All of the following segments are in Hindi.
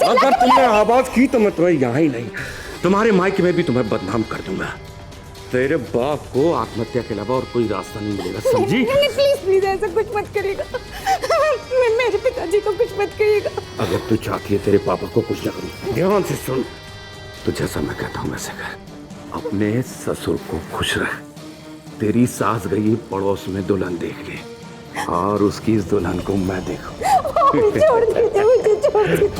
अगर तुमने आवाज की तो मैं तुम्हें यहाँ ही नहीं, तुम्हारे मायके में भी तुम्हें बदनाम कर दूंगा। तेरे बाप को आत्महत्या के अलावा और कोई रास्ता नहीं मिलेगा, समझी? प्लीज प्लीज ऐसा कुछ मत करिएगा। मेरे पिताजी को कुछ मत करिएगा। अगर तू चाहती है तेरे पापा को कुछ न करूं, ध्यान से सुन। तो जैसा मैं कहता हूं वैसे कर। अपने ससुर को खुश रख। तेरी सास गई पड़ोस में दुल्हन देखने, और उसकी इस दुल्हन को मैं देखूं। छोड़ दीजिए मुझे, छोड़ दीजिए।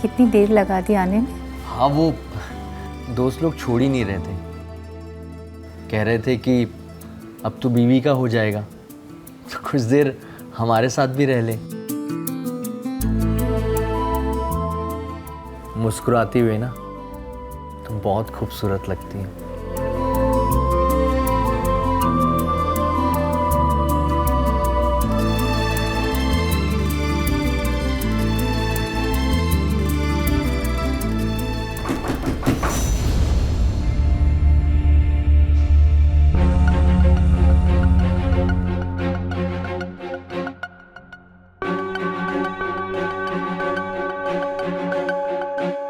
कितनी देर लगा दी आने में? हाँ, वो दोस्त लोग छोड़ ही नहीं रहे थे। कह रहे थे कि अब तो बीवी का हो जाएगा तो कुछ देर हमारे साथ भी रह ले। मुस्कुराती हुई ना, तुम बहुत खूबसूरत लगती हो।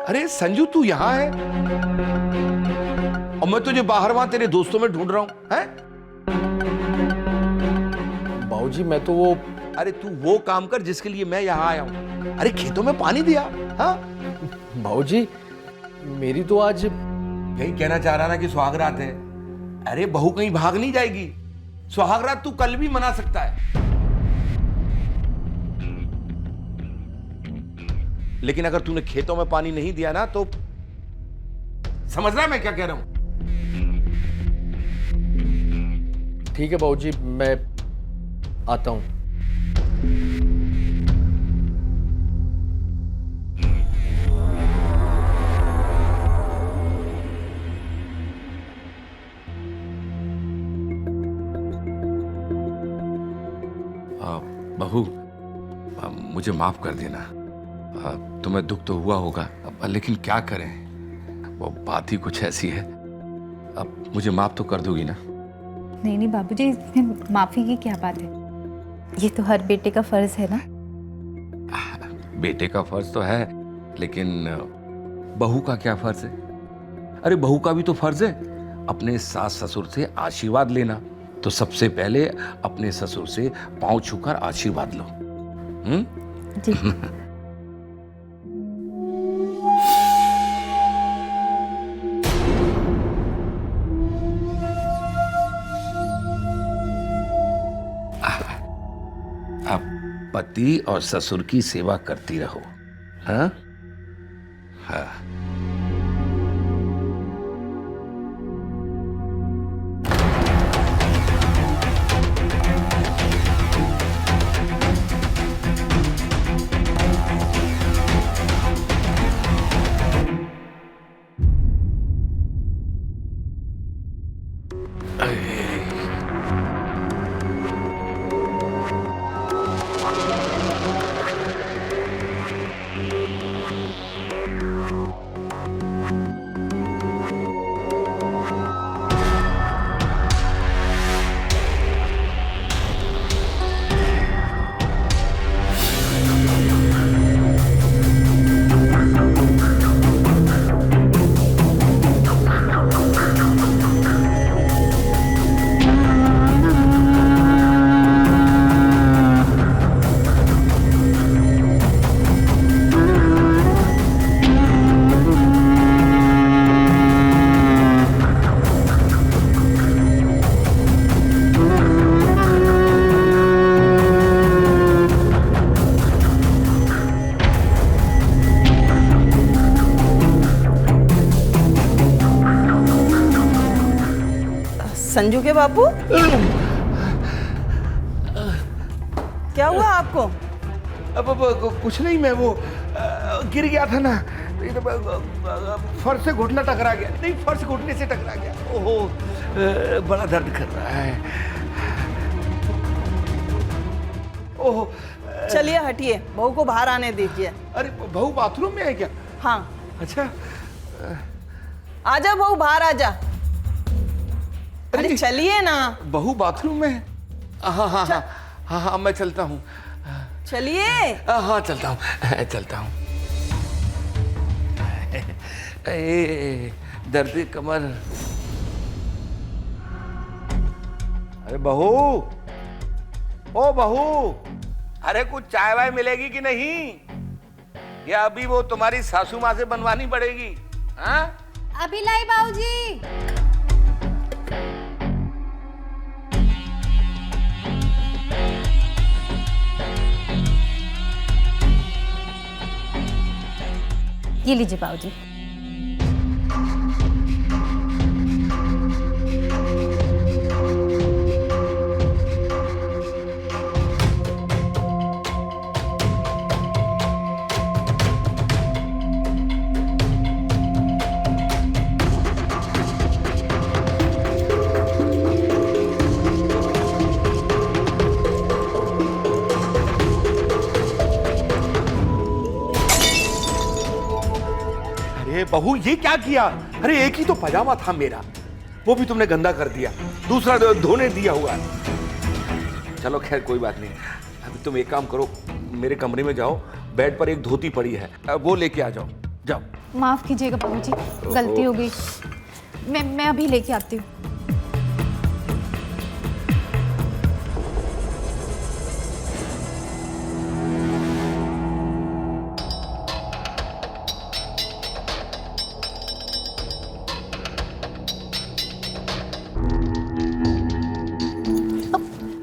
अरे संजू, तू यहाँ है और मैं तुझे बाहर वहां तेरे दोस्तों में ढूंढ रहा हूं, हैं? बाबूजी, मैं तो वो... अरे तू वो काम कर जिसके लिए मैं यहाँ आया हूं। अरे खेतों में पानी दिया। हाँ बाबूजी, मेरी तो आज... यही कहना चाह रहा ना कि सुहागरात है। अरे बहू कहीं भाग नहीं जाएगी। सुहागरात तू कल भी मना सकता है, लेकिन अगर तूने खेतों में पानी नहीं दिया ना तो समझ रहा है मैं क्या कह रहा हूं? ठीक है बाबूजी, मैं आता हूं। बहू, मुझे माफ कर देना। तुम्हें दुख तो हुआ होगा, लेकिन क्या करें, वो बात ही कुछ ऐसी है। अब मुझे माफ तो कर दोगी ना? नहीं नहीं बाबूजी, इसमें माफी की क्या बात है? ये तो हर बेटे का फर्ज है ना। बेटे का फर्ज तो है, लेकिन बहू का क्या फर्ज है? अरे बहू का भी तो फर्ज है अपने सास ससुर से आशीर्वाद लेना। तो सबसे पहले अपने ससुर से पांव छूकर आशीर्वाद लो। जी। पति और ससुर की सेवा करती रहो। हाँ हाँ। संजू के बापू, क्या हुआ आपको? अब कुछ नहीं, मैं वो गिर गया था ना, फर्श से घुटना टकरा गया। नहीं, फर्श घुटने से टकरा गया। ओहो, बड़ा दर्द कर रहा है। ओहो, चलिए हटिए, बहू को बाहर आने दीजिए। अरे बहू बाथरूम में है क्या? हाँ, अच्छा, आजा बहू, बाहर आजा। अरे चलिए ना। बहू बाथरूम में है? हाँ हाँ हाँ हाँ हाँ, मैं चलता हूँ। चलिए। हाँ चलता हूँ, चलता हूँ। दर्द कमर। अरे बहू, ओ बहू, अरे कुछ चाय वाय मिलेगी कि नहीं, या अभी वो तुम्हारी सासू माँ से बनवानी पड़ेगी? हाँ, अभी लाई बाबूजी। ये लीजिए बाबूजी। अरे बहू, ये क्या किया? अरे एक ही तो पजामा था मेरा, वो भी तुमने गंदा कर दिया, दूसरा धोने दिया हुआ है। चलो खैर कोई बात नहीं, अभी तुम एक काम करो, मेरे कमरे में जाओ, बेड पर एक धोती पड़ी है, वो लेके आ जाओ। जाओ। माफ कीजिएगा बाबूजी, गलती हो गई। मैं अभी लेके आती हूँ।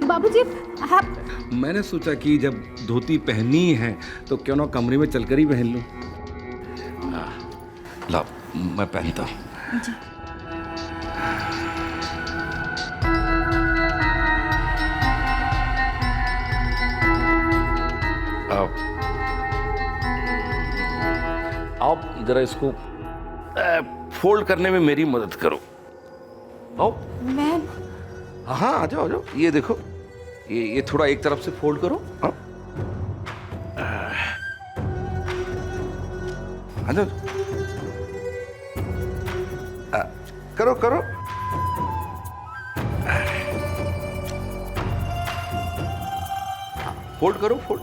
बाबूजी, आप मैंने सोचा कि जब धोती पहनी है तो क्यों ना कमरे में चलकर ही पहन लूं। ला, मैं पहनता हूं। आप जरा इसको फोल्ड करने में मेरी मदद करो। आओ। मैं हाँ, आ जाओ आ जाओ। ये देखो, ये थोड़ा एक तरफ से फोल्ड करो। हाँ, आ जाओ। करो करो। फोल्ड करो, फोल्ड।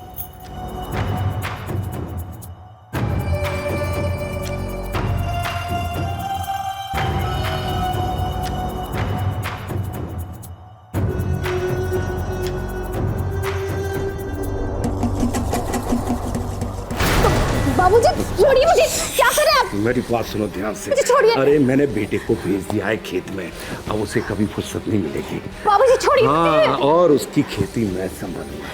बाबूजी छोड़िए मुझे, क्या कर रहे हैं आप? मेरी बात सुनो ध्यान से। मुझे छोड़िए। अरे मैंने बेटे को भेज दिया है खेत में, अब उसे कभी फुर्सत नहीं मिलेगी। बाबूजी छोड़िए। हाँ, और उसकी खेती मैं संभालूंगा।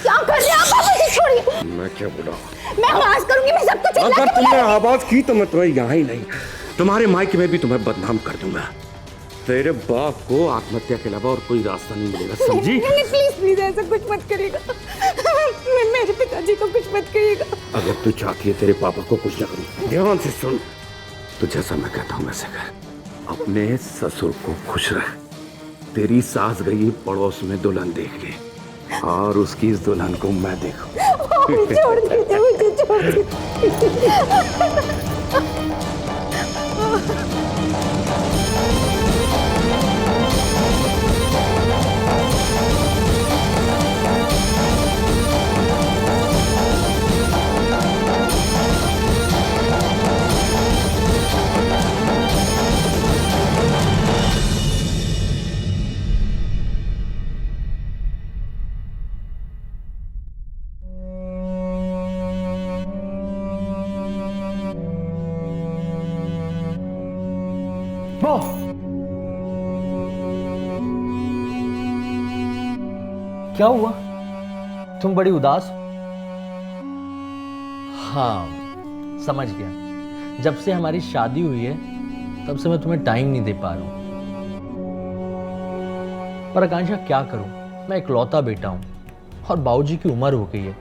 क्या कर रहे हैं आप? बाबूजी छोड़िए। मैं क्या बोला? मैं आवाज करूंगी, मैं सबको चिल्ला अगर के तुमने बुलाऊंगी। आवाज की तो मैं तुम्हें यहाँ ही नहीं, तुम्हारे मायके में भी तुम्हें बदनाम कर दूंगा। तेरे बाप को आत्महत्या के अलावा और कोई रास्ता नहीं मिलेगा, समझी? नहीं, प्लीज प्लीज ऐसा कुछ मत करिएगा। मेरे पिताजी को कुछ मत करिएगा। अगर तू चाहती है तेरे पापा को कुछ न करूं, ध्यान से सुन। तो जैसा मैं कहता हूं वैसे कर। अपने ससुर को खुश रख। तेरी सास गई पड़ोस में दुल्हन देख के, और उसकी इस दुल्हन को मैं देखूं। छोड़ दीजिए मुझे, छोड़ दीजिए। क्या हुआ? तुम बड़ी उदास हो? हाँ, समझ गया। जब से हमारी शादी हुई है तब से मैं तुम्हें टाइम नहीं दे पा रहा हूं। पर आकांक्षा क्या करूं, मैं इकलौता बेटा हूं और बाबूजी की उम्र हो गई है,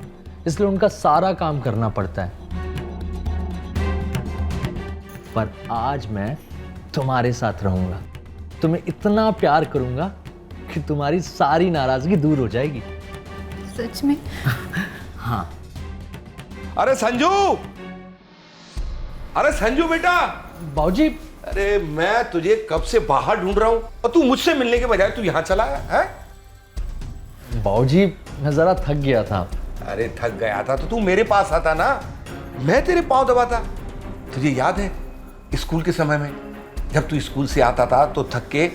इसलिए उनका सारा काम करना पड़ता है। पर आज मैं तुम्हारे साथ रहूंगा, तुम्हें इतना प्यार करूंगा कि तुम्हारी सारी नाराजगी दूर हो जाएगी। सच में? हाँ। अरे संजू, अरे संजू बेटा। बाबूजी, अरे मैं तुझे कब से बाहर ढूंढ रहा हूं और तू मुझसे मिलने के बजाय तू यहां चला आया है? बाबूजी मैं जरा थक गया था। अरे थक गया था तो तू मेरे पास आता ना, मैं तेरे पांव दबाता। तुझे याद है स्कूल के समय में जब तू स्कूल से आता था तो थक के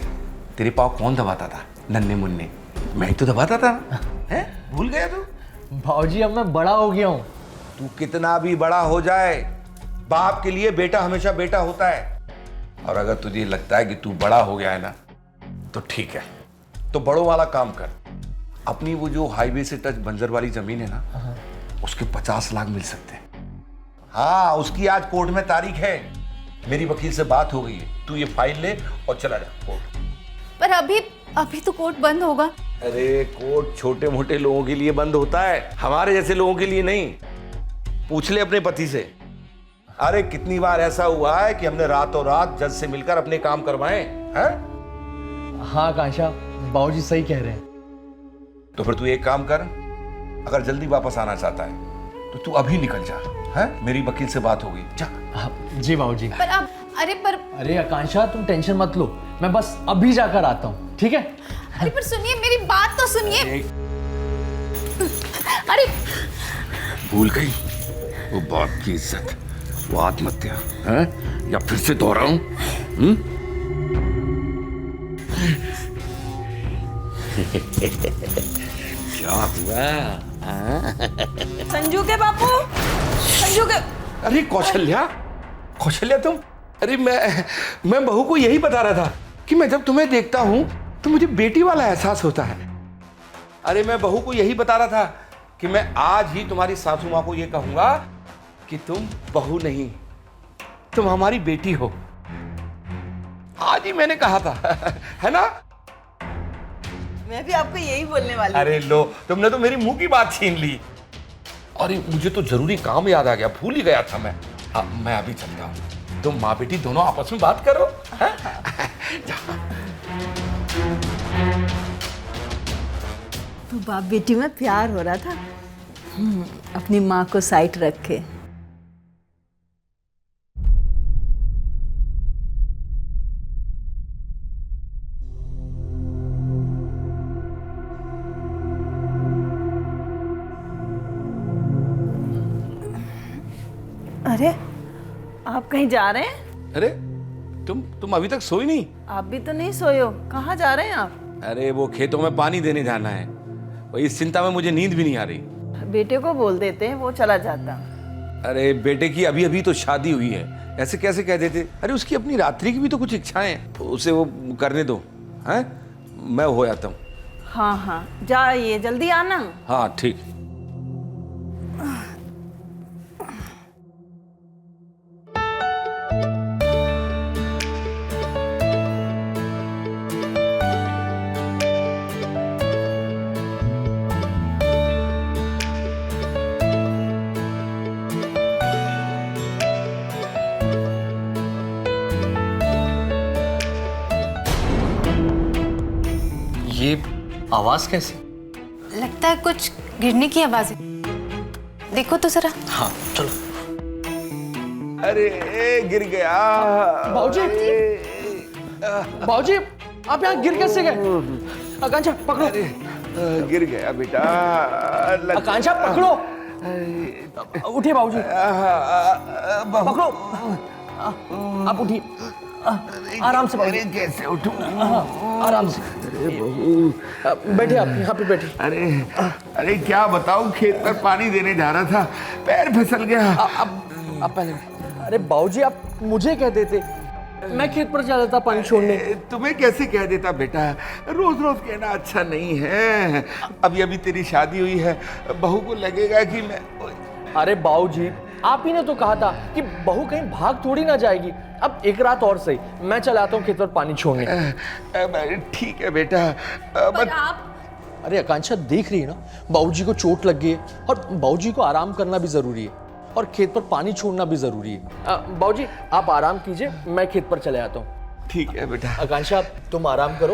तेरे पांव कौन दबाता था? नन्हे मुन्ने, मैं ही तो दबाता था ना। है? भूल गया तू? बाबूजी अब मैं बड़ा हो गया हूं। तू कितना भी बड़ा हो जाए, बाप के लिए बेटा हमेशा बेटा होता है। और अगर तुझे लगता है कि तू बड़ा हो गया है ना, तो ठीक है, तो बड़ों वाला काम कर। अपनी वो जो हाईवे से टच बंजर वाली जमीन है ना, उसके 50 लाख मिल सकते हैं। हाँ, उसकी आज कोर्ट में तारीख है, मेरी वकील से बात हो गई है। तू ये फाइल ले और चला जा कोर्ट। पर अभी तो कोर्ट बंद होगा। अरे कोर्ट छोटे मोटे लोगों के लिए बंद होता है, हमारे जैसे लोगों के लिए नहीं। पूछ ले अपने पति से। अरे कितनी बार ऐसा हुआ है कि हमने रातों रात जज से मिलकर अपने काम करवाए हैं? हाँ आकांक्षा, बाबूजी सही कह रहे हैं। तो फिर तू एक काम कर, अगर जल्दी वापस आना चाहता है तो तू अभी निकल जा। है? मेरी वकील से बात हो गई, जा। जी बाबूजी। पर अब अरे आकांक्षा तुम टेंशन मत लो, मैं बस अभी जाकर आता हूँ, ठीक है? अरे पर सुनिए, मेरी बात तो सुनिए। अरे भूल गई वो बाप की इज्जत, वो आत्महत्या है या फिर से दोहराऊं? क्या हुआ? संजू के बापू, संजू के। अरे कौशल्या, कौशल्या तुम। अरे मैं बहू को यही बता रहा था कि मैं जब तुम्हें देखता हूं तो मुझे बेटी वाला एहसास होता है। अरे मैं बहू को यही बता रहा था कि मैं आज ही तुम्हारी सासू मां को यह कहूंगा कि तुम बहू नहीं, तुम हमारी बेटी हो। आज ही मैंने कहा था, है ना? मैं भी आपको यही बोलने वाली। अरे लो, तुमने तो मेरी मुंह की बात छीन ली। अरे मुझे तो जरूरी काम याद आ गया, भूल ही गया था मैं। मैं अभी चलता हूँ, तुम माँ बेटी दोनों आपस में बात करो। तो बाप बेटी में प्यार हो रहा था। अपनी माँ को साइड रख के। अरे आप कहीं जा रहे हैं? अरे तुम अभी तक सोई नहीं? आप भी तो नहीं सोए हो, कहाँ जा रहे हैं आप? अरे वो खेतों में पानी देने जाना है, वही इस चिंता में मुझे नींद भी नहीं आ रही। बेटे को बोल देते हैं, वो चला जाता। अरे बेटे की अभी अभी तो शादी हुई है, ऐसे कैसे कह देते? अरे उसकी अपनी रात्रि की भी तो कुछ इच्छाएं हैं, तो उसे वो करने दो। हैं? मैं हो आता हूँ। हाँ हाँ जाइए, जल्दी आना। हाँ ठीक। ये आवाज कैसे? लगता है कुछ गिरने की आवाज है, देखो तो जरा। हाँ चलो। अरे गिर गया। बाबूजी, बाबूजी आप यहाँ गिर कैसे गए? आकांक्षा पकड़ो। गिर गया बेटा। आकांक्षा पकड़ो। उठिए बाबूजी, पकड़ो। आप उठिए, आराम से बाबूजी। कैसे उठूं? आराम से। बैठिए, आप यहाँ पे बैठिए। अरे क्या बताऊं, खेत पर पानी देने जा रहा था, पैर फिसल गया। आप पहले। अरे बाबूजी आप मुझे कह देते, मैं खेत पर जा रहा था पानी छोड़ने। तुम्हें कैसे कह देता बेटा, रोज रोज कहना अच्छा नहीं है। अभी अभी तेरी शादी हुई है, बहू को लगेगा कि मैं। अरे बाबूजी आप ही ने तो कहा था कि बहू कहीं भाग थोड़ी ना जाएगी। अब एक रात और सही, मैं चला आता हूँ खेत पर पानी छोड़ने। ठीक है बेटा। पर आप अरे आकांक्षा देख रही है ना, बाबूजी को चोट लग गई है और बाबूजी को आराम करना भी जरूरी है और खेत पर पानी छोड़ना भी जरूरी है। बाबूजी आप आराम कीजिए, मैं खेत पर चले आता हूँ। ठीक है बेटा। आकांक्षा तुम आराम करो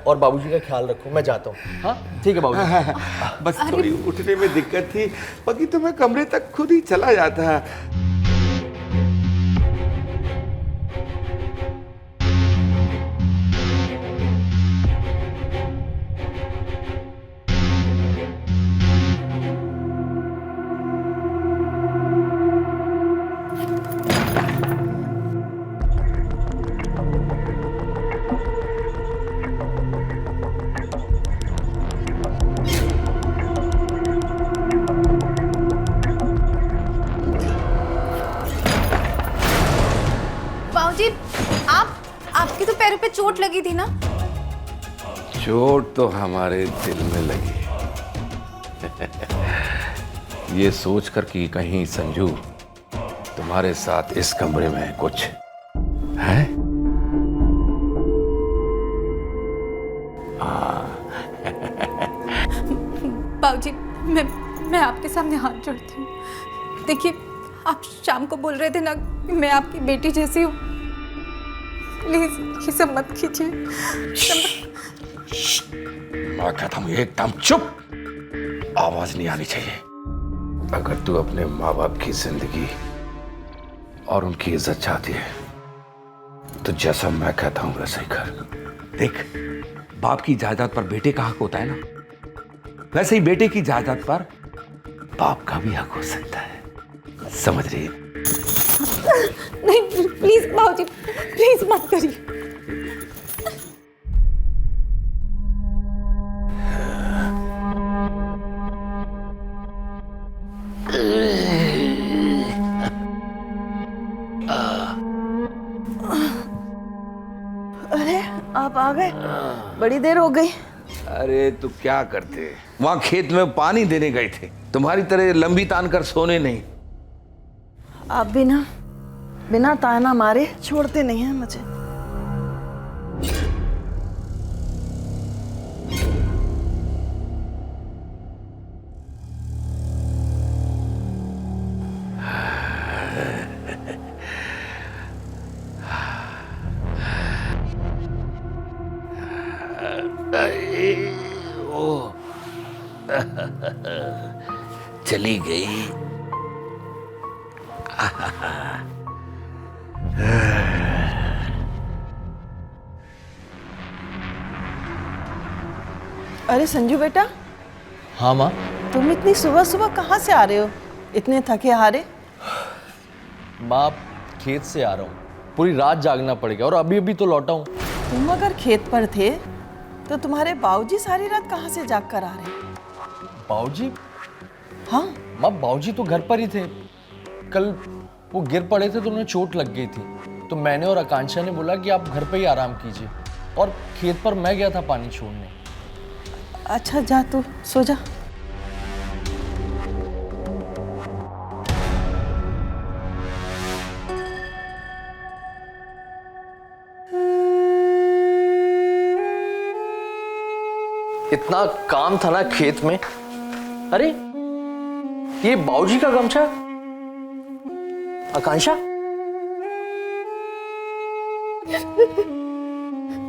और बाबूजी का ख्याल रखो, मैं जाता हूँ। हाँ ठीक है बाबूजी। बस थोड़ी उठने में दिक्कत थी, बाकी तो मैं कमरे तक खुद ही चला जाता। बाबूजी आपके तो पैरों पे चोट लगी थी ना? चोट तो हमारे दिल में लगी ये सोचकर कि कहीं संजू तुम्हारे साथ इस कमरे में कुछ है। बाबूजी मैं आपके सामने हाथ जोड़ती हूँ। देखिए आप शाम को बोल रहे थे ना कि मैं आपकी बेटी जैसी हूँ, प्लीज ये सब मत कीजिए। मैं कहता हूँ एकदम चुप, आवाज नहीं आनी चाहिए। अगर तू अपने माँ बाप की जिंदगी और उनकी इज्जत चाहती है तो जैसा मैं कहता हूँ वैसा ही कर। देख, बाप की जायदाद पर बेटे का हक होता है ना, वैसे ही बेटे की जायदाद पर बाप का भी हक हो सकता है। समझ रही है? नहीं प्लीज बाबूजी, प्लीज मत करिए। अरे आप आ गए, बड़ी देर हो गई। अरे तो क्या करते, वहां खेत में पानी देने गए थे, तुम्हारी तरह लंबी तान कर सोने नहीं। आप बिना ताना मारे छोड़ते नहीं हैं मुझे। चली गई। अरे संजू बेटा, हाँ माँ। तुम इतनी सुबह सुबह कहाँ से आ रहे हो, इतने थके हारे? माँ खेत से आ रहा हूँ, पूरी रात जागना पड़ेगा और अभी अभी तो लौटा हूँ। तुम अगर खेत पर थे तो तुम्हारे बाबूजी सारी रात कहाँ से जाग कर आ रहे? बाबूजी? हाँ माँ बाबूजी तो घर पर ही थे। कल वो गिर पड़े थे तो उन्हें चोट लग गई थी, तो मैंने और आकांक्षा ने बोला कि आप घर पे ही आराम कीजिए और खेत पर मैं गया था पानी छोड़ने। अच्छा जा तू सो जा। इतना काम था ना खेत में। अरे ये बाबूजी का गमछा। आकांक्षा,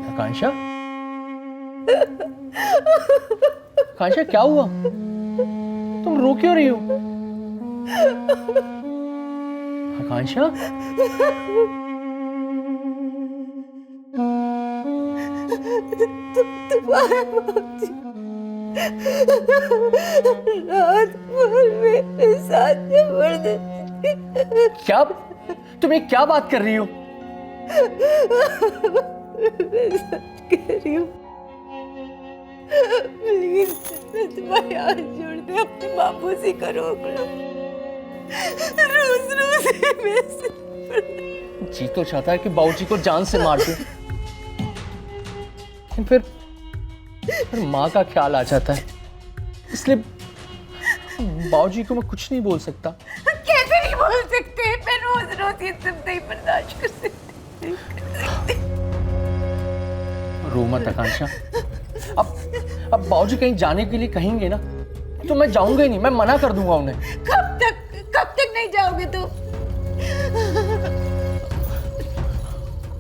आकांक्षा, आकांक्षा क्या हुआ? तुम रो क्यों रही हो? आकांक्षा, रात भर मेरे साथ जबरदस्ती। क्या तुम ये क्या बात कर रही हो? मैं सच कह रही हूँ, प्लीज मैं तुम्हारे हाथ जोड़ते अपने बापू से करो। रोज रोज मैं जी तो चाहता है कि बाबूजी को जान से मार दूं, लेकिन फिर माँ का ख्याल आ जाता है, इसलिए बाबूजी को मैं कुछ नहीं बोल सकता। कैसे नहीं बोल सकते हैं, मैं रोज रोज ये सब नहीं बर्दाश्त कर सकती। रो मत आकांक्षा। अब बाबूजी कहीं जाने के लिए कहेंगे ना तो मैं जाऊंगा ही नहीं, मैं मना कर दूंगा उन्हें। कब तक नहीं जाओगे तुम?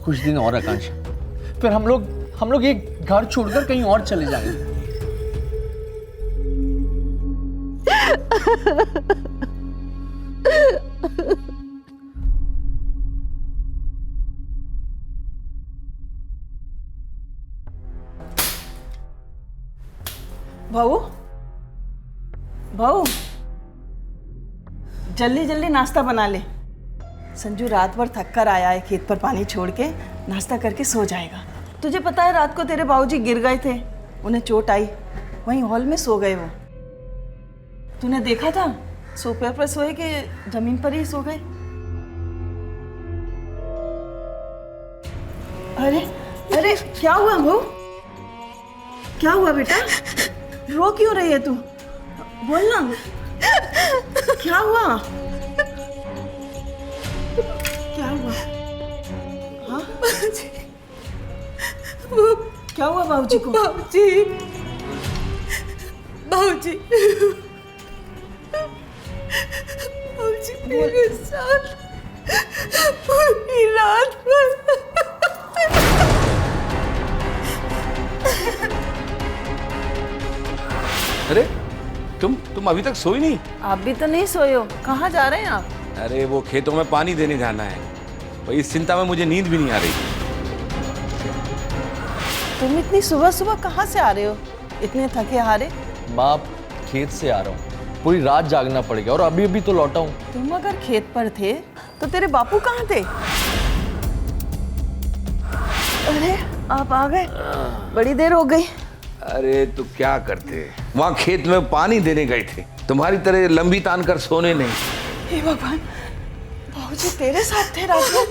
कुछ दिन और आकांक्षा, फिर हम लोग ये घर छोड़कर कहीं और चले जाएंगे। बहू, बहू, जल्दी जल्दी नाश्ता बना ले। संजू रात भर थक कर आया है, खेत पर पानी छोड़ के नाश्ता करके सो जाएगा। तुझे पता है रात को तेरे बाबूजी गिर गए थे, उन्हें चोट आई, वहीं हॉल में सो गए वो। तूने देखा था सोफे पर सोए कि जमीन पर ही सो गए? अरे अरे क्या हुआ बहू? क्या हुआ बेटा? रो क्यों रही है तू? बोल ना, क्या हुआ? क्या हुआ? हाँ? क्या हुआ बाबूजी को? बाबूजी मेरे साथ पूरी रात भर। अरे तुम अभी तक सोई नहीं? आप भी तो नहीं सोए हो, कहाँ जा रहे हैं आप? अरे वो खेतों में पानी देने जाना है, वही इस चिंता में मुझे नींद भी नहीं आ रही। तुम इतनी सुबह सुबह कहाँ से आ रहे हो, इतने थके हारे? बाप, खेत से आ रहा हूँ, पूरी रात जागना पड़ेगा और अभी अभी तो लौटा हूँ। तुम अगर खेत पर थे तो तेरे बापू कहाँ थे? अरे आप आ गए, बड़ी देर हो गई। अरे तो क्या करते, वहां खेत में पानी देने गए थे, तुम्हारी तरह लंबी तान कर सोने नहीं। हे भगवान, बाबूजी तेरे साथ थे रात में?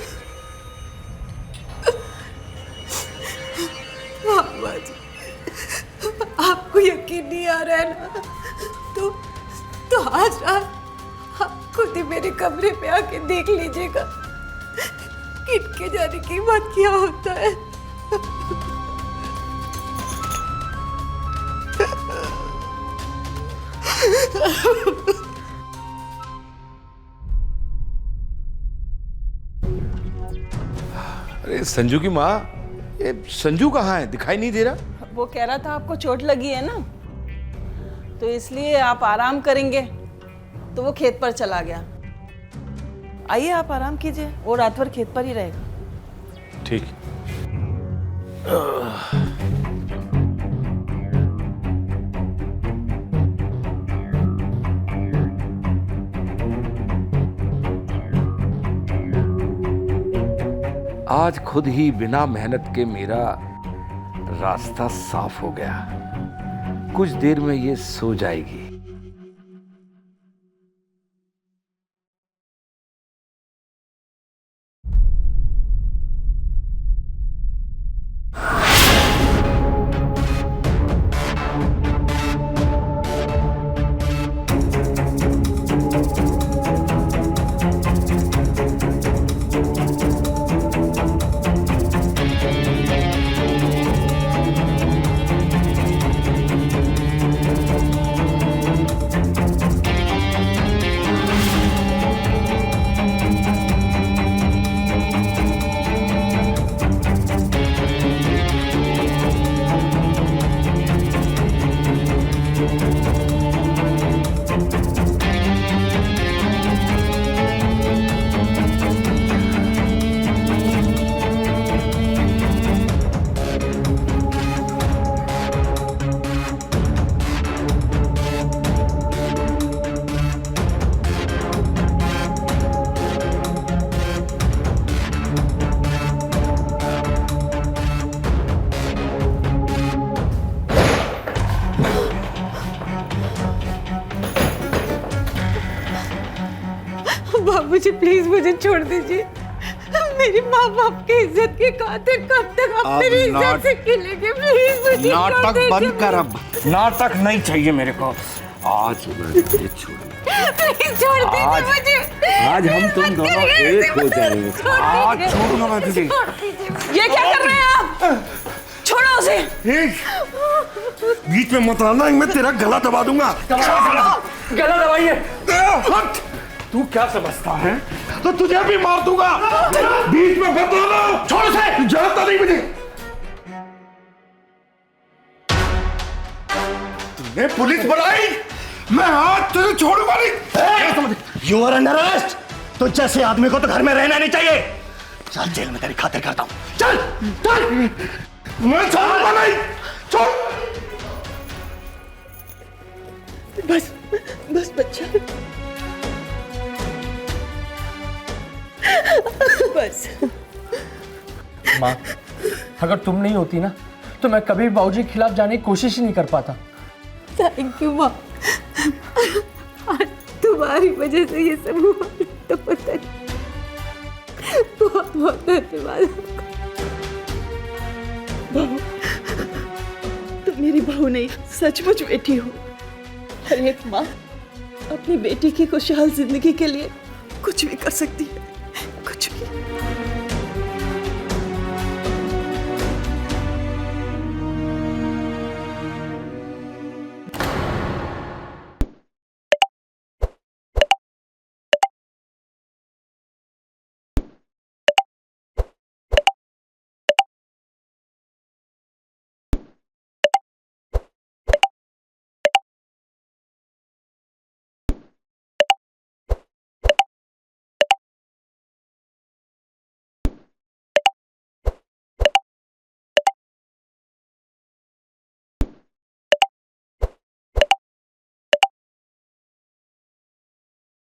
आपको यकीन नहीं आ रहा है ना, तो आज रात आप खुद ही मेरे कमरे पे आके देख लीजिएगा किनके जाने की बात क्या होता है। अरे संजू की माँ, ये संजू कहाँ है, दिखाई नहीं दे रहा? वो कह रहा था आपको चोट लगी है ना, तो इसलिए आप आराम करेंगे, तो वो खेत पर चला गया। आइए आप आराम कीजिए, वो रात भर खेत पर ही रहेगा। ठीक। आज खुद ही बिना मेहनत के मेरा रास्ता साफ हो गया, कुछ देर में ये सो जाएगी। बाबूजी प्लीज मुझे छोड़ दीजिए, मेरी माँ बाप की इज्जत की खातिर कब तक आप मेरी इज्जत से खेलेंगे? प्लीज मुझे नाटक बंद कर, अब नाटक नहीं चाहिए मेरे को। आज मैं तुझे छोड़ूंगा। प्लीज छोड़ दीजिए मुझे। आज हम तुम दोनों एक हो जाएंगे। आज छोड़ूंगा मैं तुझे। ये क्या कर रहे हैं आप? छोड़ो उसे। बीच में मत आना, मैं तेरा गला दबा दूंगा। गला दबाइए। हट! तू क्या समझता है? तो तुझे भी मार दूंगा। बीच में मत आना। छोड़ उसे। जानता नहीं मुझे। तुमने पुलिस बुलाई, मैं आज तुझे छोड़ूंगा नहीं। You are under arrest. तो जैसे आदमी को तो घर में रहना नहीं चाहिए। चल जेल में तेरी खातिर करता हूं। चल चल। मैं छोड़ूंगा नहीं। छोड़। बस बस बच्चा, बस। माँ, अगर तुम नहीं होती ना तो मैं कभी बाबूजी के खिलाफ जाने की कोशिश ही नहीं कर पाता। थैंक यू माँ। तुम्हारी वजह से ये सब हुआ तो पता नहीं। बहुत बहुत धन्यवाद आपका। बहू, तुम मेरी बहू नहीं, सचमुच बेटी हो। हर एक माँ अपनी बेटी की खुशहाल जिंदगी के लिए कुछ भी कर सकती है।